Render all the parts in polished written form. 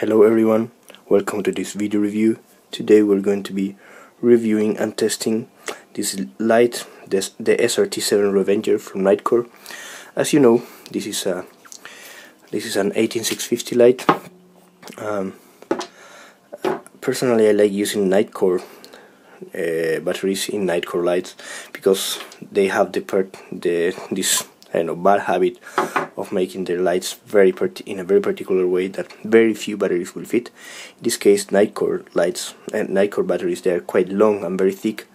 Hello everyone, welcome to this video review. Today we're going to be reviewing and testing this light, the SRT7 Revenger from Nitecore. As you know, this is an 18650 light. Personally, I like using Nitecore batteries in Nitecore lights because they have this bad habit of making their lights in a very particular way that very few batteries will fit. In this case, Nitecore lights and Nitecore batteries, they are quite long and very thick,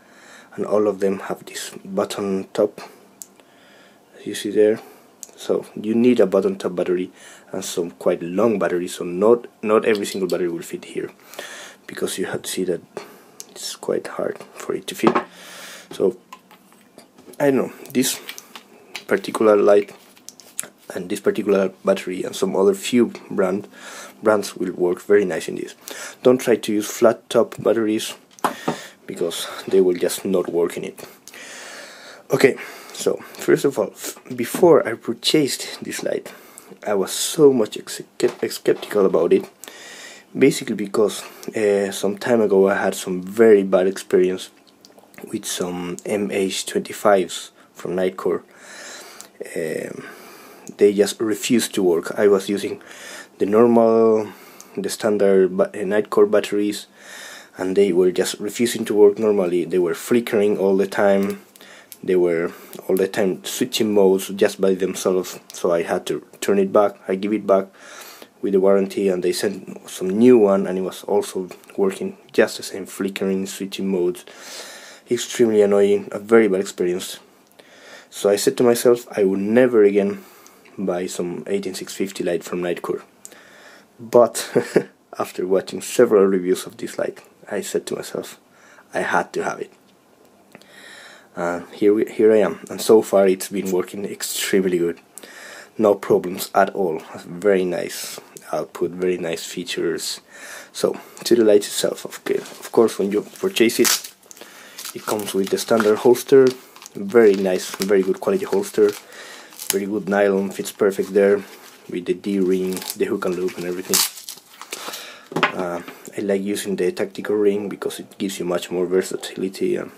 and all of them have this button top, as you see there. So you need a button top battery and some quite long batteries. So not every single battery will fit here, because you have to see that it's quite hard for it to fit. So I don't know, this particular light and this particular battery and some other few brands will work very nice in this. Don't try to use flat top batteries because they will just not work in it. Okay, so first of all, before I purchased this light, I was so much skeptical about it, basically because some time ago I had some very bad experience with some MH25s from Nitecore. They just refused to work. I was using the standard Nitecore batteries, and they were just refusing to work normally. They were flickering all the time. They were all the time switching modes just by themselves, so I had to turn it back. I give it back with the warranty, and they sent some new one, and it was also working just the same, flickering, switching modes. Extremely annoying, a very bad experience. So I said to myself, I would never again buy some 18650 light from Nitecore. But after watching several reviews of this light, I said to myself, I had to have it. Here I am, and so far it's been working extremely good. No problems at all. Very nice output, very nice features. So to the light itself, of course, when you purchase it, it comes with the standard holster. Very nice, very good quality holster. Very good nylon, fits perfect there with the D-ring, the hook and loop and everything. I like using the tactical ring because it gives you much more versatility and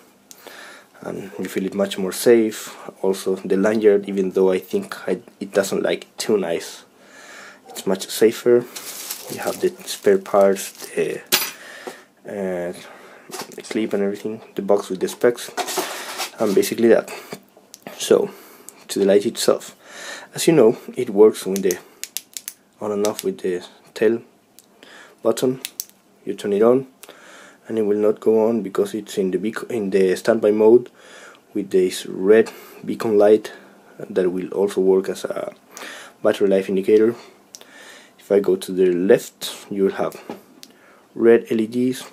you feel it much more safe. Also the lanyard, even though I think it doesn't like it too nice, it's much safer. You have the spare parts, the clip and everything, the box with the specs, and basically that. So to the light itself, as you know, it works with the on and off with the tail button. You turn it on and it will not go on because it's in the standby mode with this red beacon light that will also work as a battery life indicator. If I go to the left, you will have red LEDs,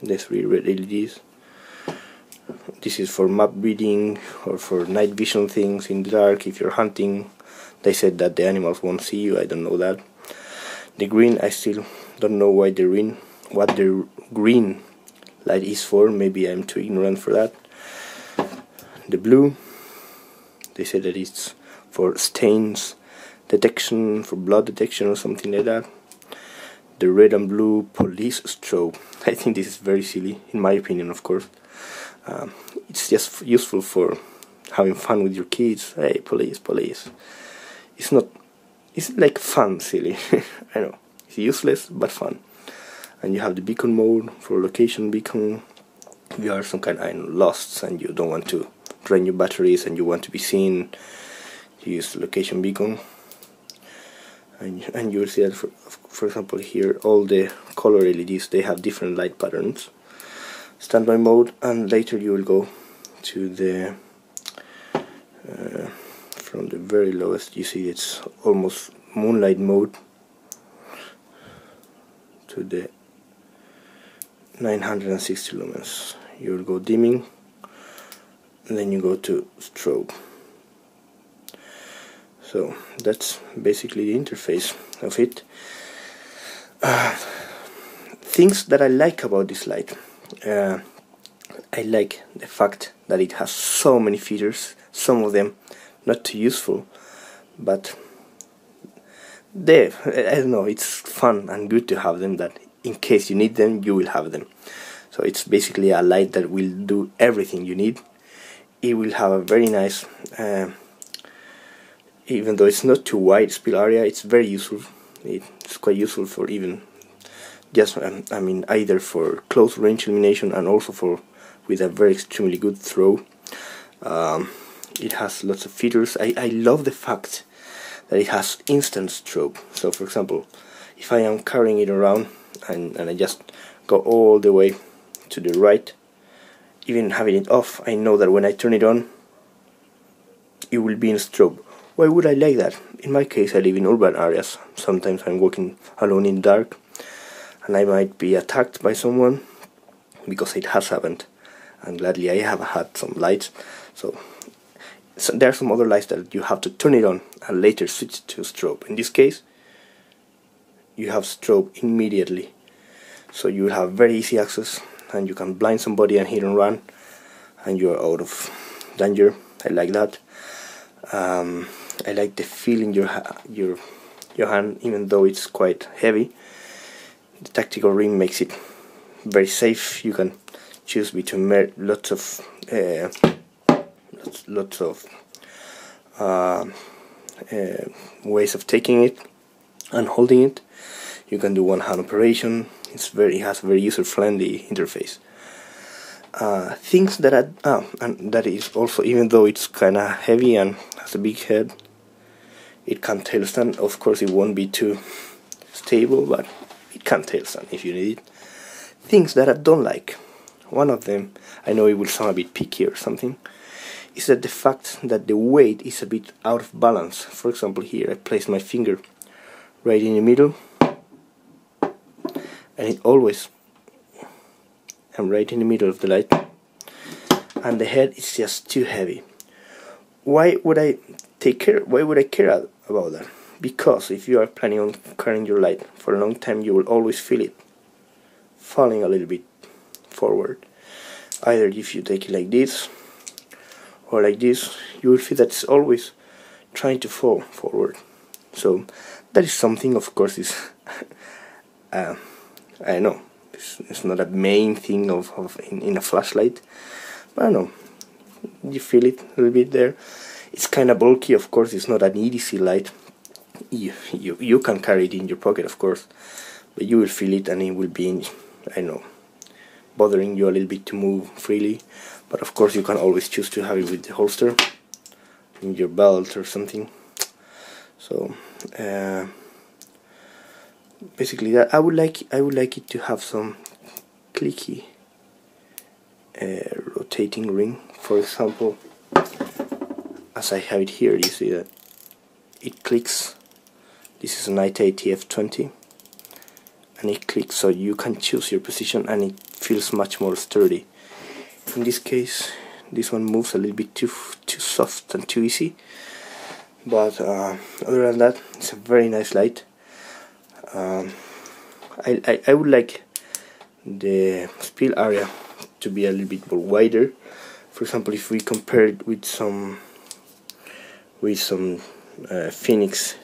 the 3 red LEDs. This is for map reading or for night vision things in the dark. If you're hunting, they said that the animals won't see you. I don't know that. The green, I still don't know what the green light is for. Maybe I'm too ignorant for that. The blue, they said that it's for stains detection, for blood detection or something like that. The red and blue police strobe. I think this is very silly, in my opinion, of course. It's just useful for having fun with your kids. Hey, police, police. It's like fun, silly. I know, it's useless but fun. And you have the beacon mode for location beacon. If you are some kind of lost and you don't want to drain your batteries and you want to be seen, you use the location beacon. And you will see that, for example, here all the color LEDs, they have different light patterns. Standby mode, and later you will go to the from the very lowest, you see it's almost moonlight mode, to the 960 lumens. You will go dimming, and then you go to strobe. So that's basically the interface of it. Things that I like about this light. I like the fact that it has so many features, some of them not too useful, but I don't know, it's fun and good to have them, that in case you need them, you will have them. So it's basically a light that will do everything you need. It will have a very nice, even though it's not too wide spill area, it's very useful. It's quite useful for even just, I mean, either for close range illumination and also for with a very extremely good throw. It has lots of features. I love the fact that it has instant strobe. So for example, if I am carrying it around and I just go all the way to the right, even having it off, I know that when I turn it on, it will be in strobe. Why would I like that? In my case, I live in urban areas. Sometimes I'm walking alone in the dark and I might be attacked by someone, because it has happened, and gladly I have had some lights. So there are some other lights that you have to turn it on and later switch to strobe. In this case, you have strobe immediately, so you will have very easy access and you can blind somebody and hit and run and you are out of danger. I like that. I like the feel in your hand, even though it's quite heavy. The tactical ring makes it very safe. You can choose between lots of ways of taking it and holding it. You can do one-hand operation. It has a very user-friendly interface. Things that and that is also, even though it's kind of heavy and has a big head, it can tail stand. Of course, it won't be too stable, but it can tail stand if you need it. Things that I don't like. One of them, I know it will sound a bit picky or something, is that the fact that the weight is a bit out of balance. For example, here I place my finger right in the middle, and it always, I'm right in the middle of the light, and the head is just too heavy. Why would I care about that? Because if you are planning on carrying your light for a long time, you will always feel it falling a little bit forward. Either if you take it like this or like this, you will feel that it's always trying to fall forward. So that is something, of course, is I know it's not a main thing in a flashlight, but I know you feel it a little bit there. It's kind of bulky, of course. It's not an easy light. You can carry it in your pocket, of course, but you will feel it, and it will be, I know, bothering you a little bit to move freely. But of course, you can always choose to have it with the holster in your belt or something. So basically, that I would like it to have some clicky rotating ring. For example, as I have it here, you see that it clicks. This is a Nitecore TF20, and it clicks, so you can choose your position and it feels much more sturdy. In this case, this one moves a little bit too soft and too easy, but other than that, it's a very nice light. I would like the spill area to be a little bit more wider. For example, if we compare it with some Phoenix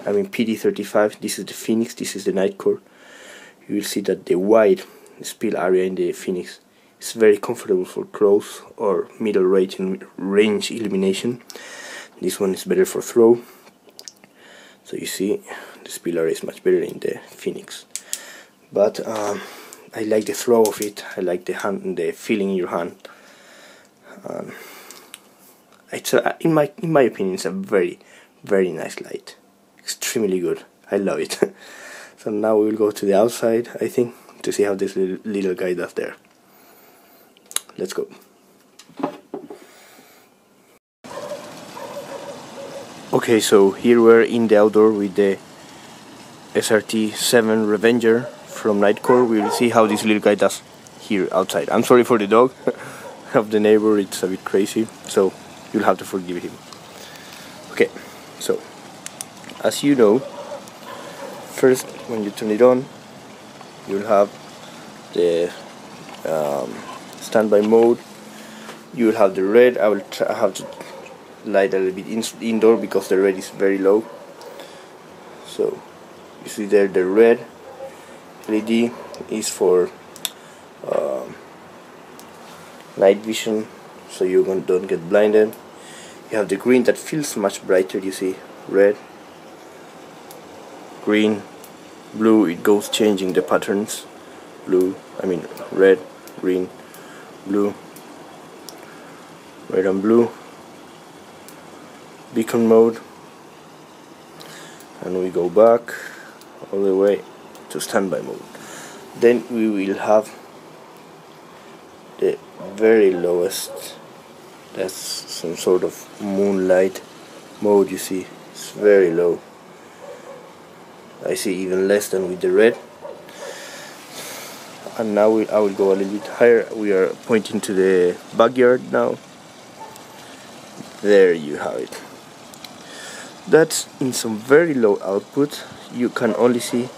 PD35, this is the Phoenix, this is the Nitecore, you will see that the wide spill area in the Phoenix is very comfortable for close or middle range illumination. This one is better for throw. So you see, the spill area is much better in the Phoenix. But I like the throw of it. I like the feeling in your hand. It's in my opinion, it's a very, very nice light. Extremely good. I love it. So now we will go to the outside, I think, to see how this little guy does there. Let's go. Okay, so here we're in the outdoor with the SRT7 Revenger from Nitecore. We will see how this little guy does here outside. I'm sorry for the dog of the neighbor, it's a bit crazy, so you'll have to forgive him. Okay, so as you know, first when you turn it on, you'll have the standby mode. You will have the red. I have to light a little bit indoor because the red is very low. So you see there the red LED is for night vision, so you don't get blinded. You have the green that feels much brighter. You see red, green, blue. It goes changing the patterns. Red, green, blue, red and blue. Beacon mode, and we go back all the way to standby mode. Then we will have the very lowest, that's some sort of moonlight mode. You see it's very low. I see even less than with the red. And now I will go a little bit higher. We are pointing to the backyard now. There you have it. That's in some very low output. You can only see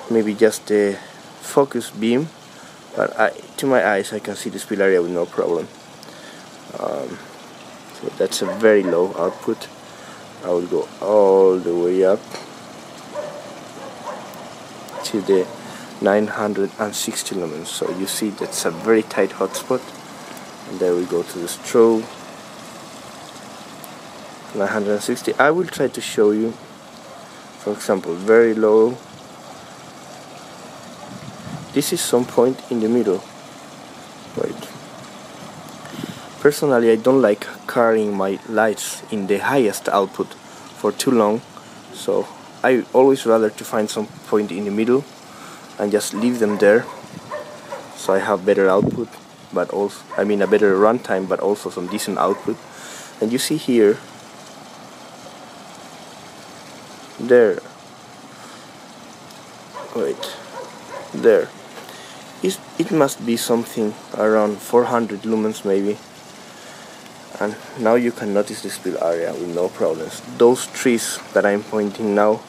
maybe just the focus beam, but to my eyes I can see the spill area with no problem. So that's a very low output. I will go all the way up to the 960 lumens. So you see that's a very tight hotspot. And there we go to the strobe. 960. I will try to show you, for example, very low. This is some point in the middle. Wait. Personally, I don't like carrying my lights in the highest output for too long, so I always rather to find some point in the middle and just leave them there, so I have better output, but also a better runtime, but also some decent output. And you see here, there, wait, there, it must be something around 400 lumens maybe. And now you can notice the spill area with no problems. Those trees that I'm pointing now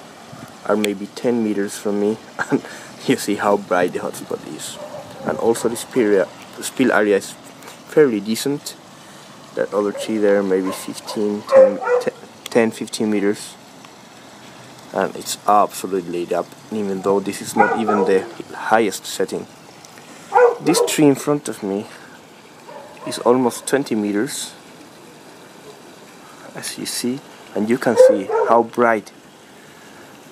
are maybe 10 meters from me, and you see how bright the hotspot is. And also the spill area is fairly decent. That other tree there, maybe 10-15 meters. And it's absolutely lit up, even though this is not even the highest setting. This tree in front of me is almost 20 meters, as you see, and you can see how bright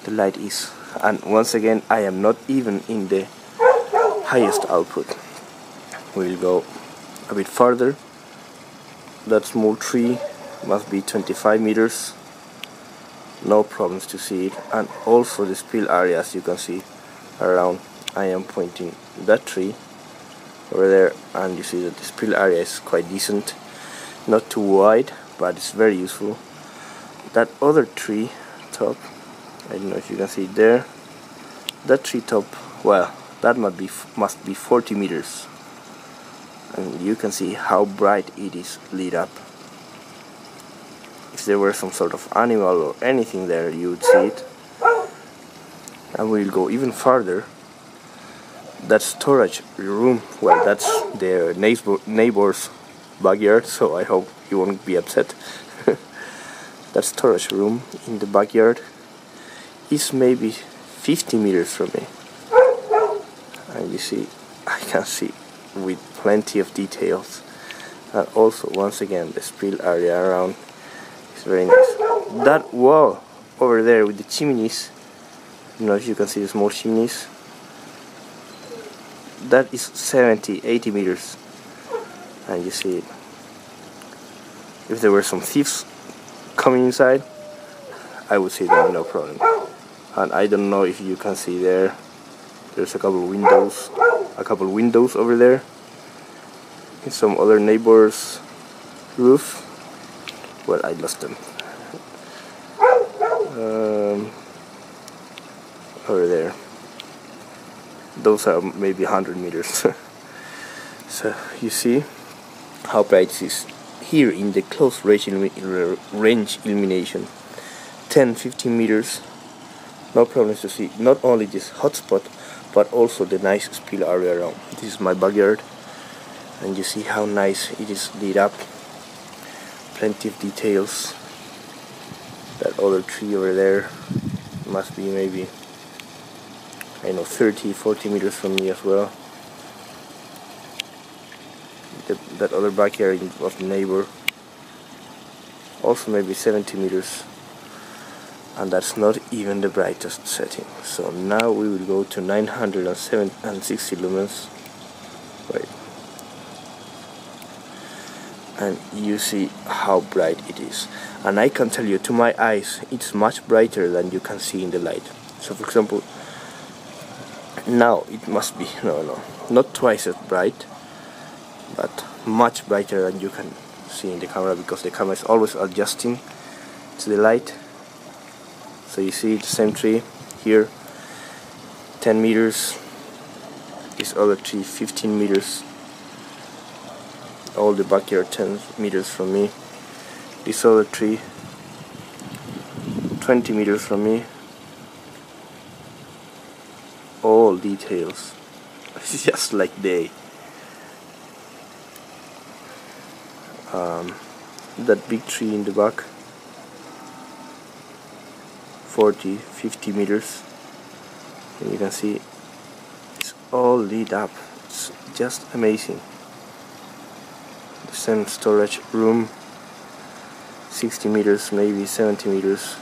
the light is. And once again, I am not even in the highest output. We'll go a bit further. That small tree must be 25 meters. No problems to see it. And also the spill area, as you can see around. I am pointing that tree over there, and you see that the spill area is quite decent. Not too wide, but it's very useful. That other tree top, I don't know if you can see it there. That tree top, well, that must be 40 meters. And you can see how bright it is lit up. If there were some sort of animal or anything there, you would see it. And we'll go even farther. That storage room, well, that's the neighbor's backyard, so I hope you won't be upset. That storage room in the backyard is maybe 50 meters from me. And you see, I can see with plenty of details. And also, once again, the spill area around is very nice. That wall over there with the chimneys, I don't know if you can see the small chimneys, that is 70-80 meters. And you see it. If there were some thieves coming inside, I would see them no problem. And I don't know if you can see there, there's a couple windows over there in some other neighbor's roof. Well, I lost them. Over there, those are maybe 100 meters. So you see how bright it is here in the close range illumination. 10-15 meters, no problems to see not only this hotspot but also the nice spill area around. This is my backyard, and you see how nice it is lit up. Plenty of details. That other tree over there, must be maybe, I know, 30-40 meters from me as well. That other backyard of the neighbor, also maybe 70 meters, and that's not even the brightest setting. So now we will go to 960 lumens, right, and you see how bright it is. And I can tell you, to my eyes, it's much brighter than you can see in the light. So for example, now it must be, not twice as bright, but much brighter than you can see in the camera, because the camera is always adjusting to the light. So you see the same tree here, 10 meters, this other tree 15 meters, all the backyard 10 meters from me, this other tree 20 meters from me, all details. It's just like day. That big tree in the back, 40-50 meters, and you can see it's all lit up. It's just amazing. The same storage room, 60 meters, maybe 70 meters.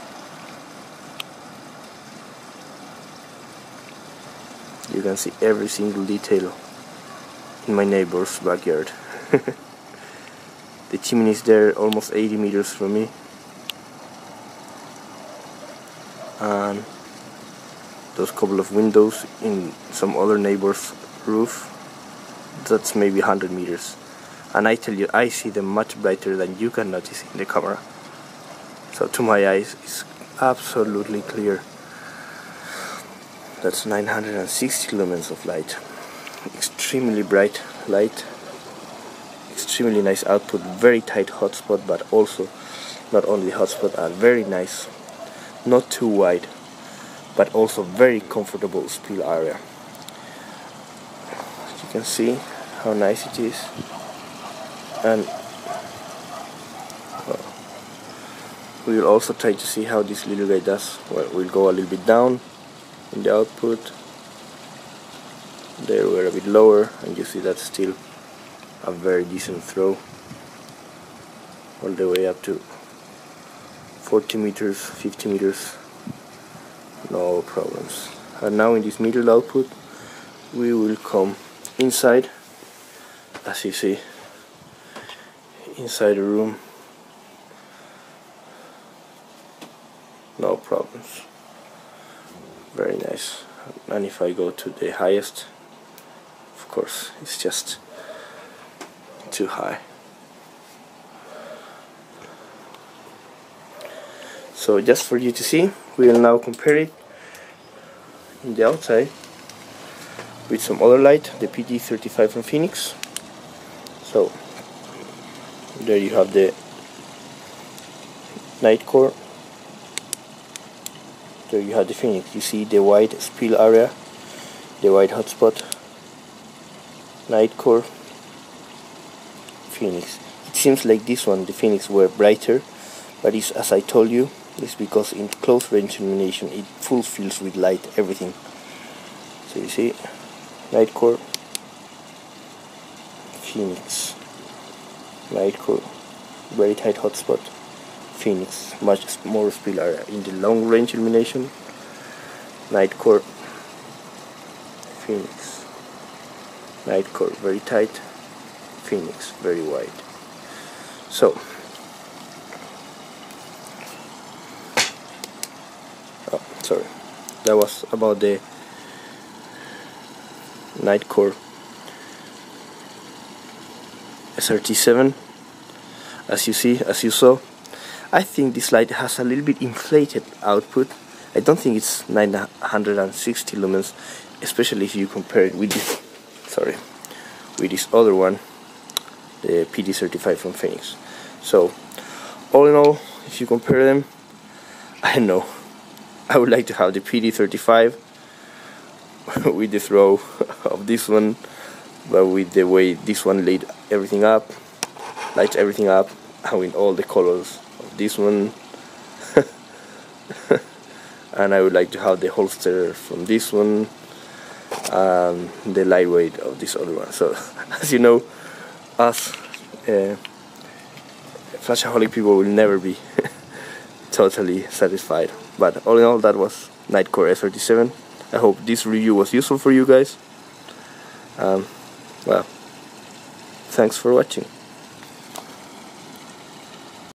You can see every single detail in my neighbor's backyard. The chimney is there, almost 80 meters from me, and those couple of windows in some other neighbor's roof, that's maybe 100 meters. And I tell you, I see them much brighter than you can notice in the camera. So to my eyes, it's absolutely clear. That's 960 lumens of light. Extremely bright light. Extremely nice output, very tight hotspot, but also not only hotspot, and very nice, not too wide, but also very comfortable spill area. As you can see how nice it is, and we will also try to see how this little guy does. Well, we'll go a little bit down in the output. There we're a bit lower, and you see that's still a very decent throw, all the way up to 40 meters, 50 meters, no problems. And now in this middle output we will come inside. As you see, inside the room, no problems, very nice. And if I go to the highest, of course it's just too high. So just for you to see, we will now compare it in the outside with some other light, the PD35 from Phoenix. So there you have the Nitecore, there you have the Phoenix. You see the white spill area, the white hotspot, Nitecore, Phoenix. It seems like this one, the Phoenix, were brighter, but it's, as I told you, it's because in close range illumination it fulfills with light everything. So you see, Nitecore, Phoenix, Nitecore, very tight hotspot, Phoenix, much more spill area. In the long range illumination, Nitecore, Phoenix, Nitecore, very tight, Phoenix, very wide. So sorry, that was about the Nitecore SRT7. As you saw, I think this light has a little bit inflated output. I don't think it's 960 lumens, especially if you compare it with this, with this other one, the PD35 from Phoenix. So all in all, if you compare them, I know I would like to have the PD35 with the throw of this one, but with the way this one lights everything up, and with all the colors of this one. and I would like to have the holster from this one and the lightweight of this other one. So as you know, us flashaholic people will never be totally satisfied. But all in all, that was Nitecore SRT7. I hope this review was useful for you guys. Well, thanks for watching.